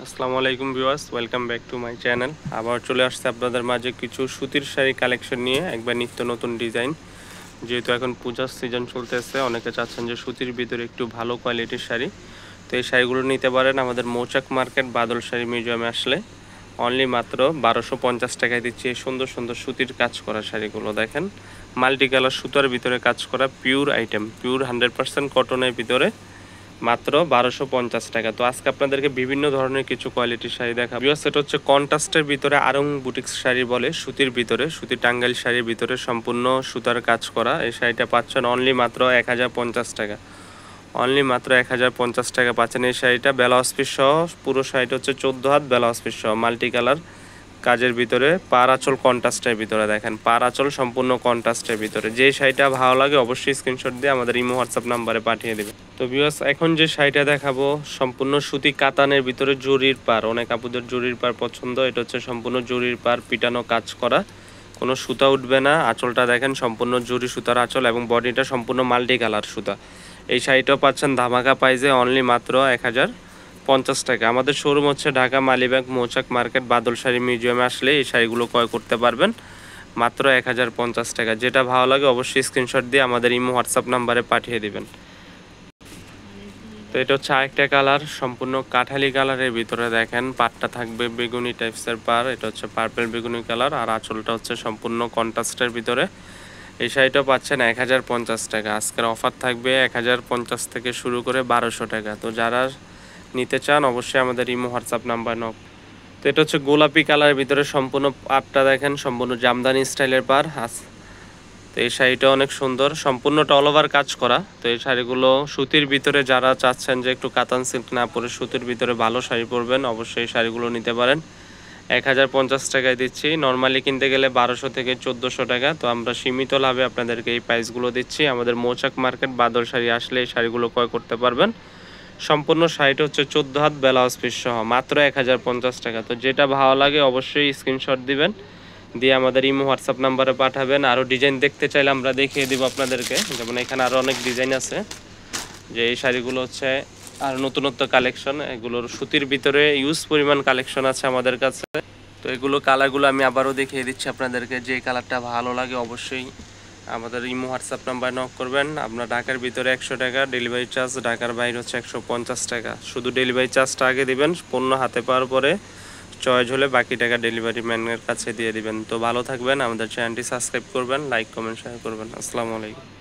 আসসালামু আলাইকুম viewers, welcome back to my channel. আবার চলে আসছে আপনাদের মাঝে কিছু সুতির শাড়ি কালেকশন নিয়ে, একবার নিত্য নতুন ডিজাইন। যেহেতু এখন পূজার সিজন চলতেছে, অনেকে চাচ্ছেন যে সুতির ভিতরে একটু ভালো কোয়ালিটির শাড়ি, তো এই শাড়িগুলো নিতে পারেন আমাদের মৌচাক মার্কেট বাদল শাড়ি মিউজিয়ামে আসলে। অনলি মাত্র 1250 টাকায় দিচ্ছি এই সুন্দর সুন্দর সুতির কাজ করা শাড়িগুলো। দেখেন, মাল্টি কালার সুতার ভিতরে কাজ করা পিওর আইটেম, পিওর 100% কটনের ভিতরে মাত্র 1250 টাকা। তো আজকে আপনাদেরকে বিভিন্ন ধরনের কিছু কোয়ালিটির শাড়ি দেখাবো। সেটা হচ্ছে কন্ট্রাস্টের ভিতরে আরং বুটিক্স শাড়ি বলে, সুতির ভিতরে, সুতির টাঙ্গাইল শাড়ির ভিতরে সম্পূর্ণ সুতার কাজ করা। এই শাড়িটা পাচ্ছেন অনলি মাত্র 1050 টাকা। অনলি মাত্র 1050 টাকা পাচ্ছেন এই শাড়িটা। ব্লাউজ পিস সহ পুরো শাড়িটা হচ্ছে 14 হাত, ব্লাউজ পিস সহ মাল্টি কালার কাজের ভিতরে, পার আঁচল কন্ট্রাস্টের ভিতরে। দেখেন, পার আঁচল সম্পূর্ণ কন্ট্রাস্টের ভিতরে। যে শাড়িটা ভালো লাগে অবশ্যই স্ক্রিনশট দিয়ে আমাদের ইমো হোয়াটসঅ্যাপ নাম্বারে পাঠিয়ে দেবে। তো ভিউয়ার্স, এখন যে শাড়িটা দেখাবো সম্পূর্ণ সুতি কাতানের ভিতরে জরির পার। অনেক আপুদের জরির পার পছন্দ। এটা হচ্ছে সম্পূর্ণ জরির পার, পিটানো কাজ করা, কোনো সুতা উঠবে না। আঁচলটা দেখেন সম্পূর্ণ জরি সুতার আঁচল এবং বডিটা সম্পূর্ণ মাল্টি কালার সুতা। এই শাড়িটাও পাচ্ছেন ধামাকা প্রাইজে অনলি মাত্র 1050 টাকা। আমাদের শোরুম হচ্ছে ঢাকা মালিবাগ মৌচাক মার্কেট বাদল শাড়ি মিউজিয়ামে আসলে এই শাড়িগুলো ক্রয় করতে পারবেন মাত্র 1050 টাকা। যেটা ভালো লাগে অবশ্যই স্ক্রিনশট দিয়ে আমাদের ইমো হোয়াটসঅ্যাপ নাম্বারে পাঠিয়ে দিবেন। তো এটা হচ্ছে আরেকটা কালার, সম্পূর্ণ কাঠালি কালারের ভিতরে। দেখেন, পাটটা থাকবে বেগুনি টাইপসের পার, এটা হচ্ছে পার্পেল বেগুনি কালার, আর আঁচলটা হচ্ছে সম্পূর্ণ কন্ট্রাস্টের ভিতরে। এই শাড়িটা পাচ্ছেন 1050 টাকা। আজকের অফার থাকবে 1050 থেকে শুরু করে 1200 টাকা। তো যারা নিতে চান অবশ্যই আমাদের ইমো হোয়াটসঅ্যাপ নাম্বার নক। তো এটা হচ্ছে গোলাপি কালারের ভিতরে সম্পূর্ণ পাটটা দেখেন সম্পূর্ণ জামদানি স্টাইলের পার। তো এই শাড়িটা অনেক সুন্দর, সম্পূর্ণটা অল ওভার কাজ করা। তো এই শাড়িগুলো সুতির ভিতরে যারা চাচ্ছেন যে একটু কাতান সিল্ক না পরে সুতির ভিতরে ভালো শাড়ি পরবেন, অবশ্যই এই শাড়িগুলো নিতে পারেন। 1050 টাকায় দিচ্ছি। নর্মালি কিনতে গেলে 1200 থেকে 1400 টাকা। তো আমরা সীমিত লাভে আপনাদেরকে এই প্রাইসগুলো দিচ্ছি। আমাদের মৌচাক মার্কেট বাদল শাড়ি আসলে এই শাড়িগুলো ক্রয় করতে পারবেন। সম্পূর্ণ শাড়িটা হচ্ছে 14 হাত, ব্লাউজ পিস সহ মাত্র 1050 টাকা। তো যেটা ভালো লাগে অবশ্যই স্ক্রিনশট দিবেন, দিয়ে আমাদের ইমো হোয়াটসঅ্যাপ নাম্বারে পাঠাবেন। আরও ডিজাইন দেখতে চাইলে আমরা দেখিয়ে দিব আপনাদেরকে। যেমন এখানে আরও অনেক ডিজাইন আছে, যে এই শাড়িগুলো হচ্ছে আর নতুনত্ব কালেকশন। এগুলোর সুতির ভিতরে ইউজ পরিমাণ কালেকশন আছে আমাদের কাছে। তো এগুলো কালারগুলো আমি আবারও দেখিয়ে দিচ্ছি আপনাদেরকে। যে কালারটা ভালো লাগে অবশ্যই আমাদের ইমো হোয়াটসঅ্যাপ নাম্বার নক করবেন। আপনার ঢাকার ভিতরে 100 টাকা ডেলিভারি চার্জ, ঢাকার বাইরে হচ্ছে 150 টাকা। শুধু ডেলিভারি চার্জটা আগে দিবেন, পণ্য হাতে পাওয়ার পরে চয়েস হলে বাকি টাকা ডেলিভারি ম্যানের কাছে দিয়ে দিবেন। তো ভালো থাকবেন, আমাদের চ্যানেলটি সাবস্ক্রাইব করবেন, লাইক কমেন্ট শেয়ার করবেন। আসসালামু আলাইকুম।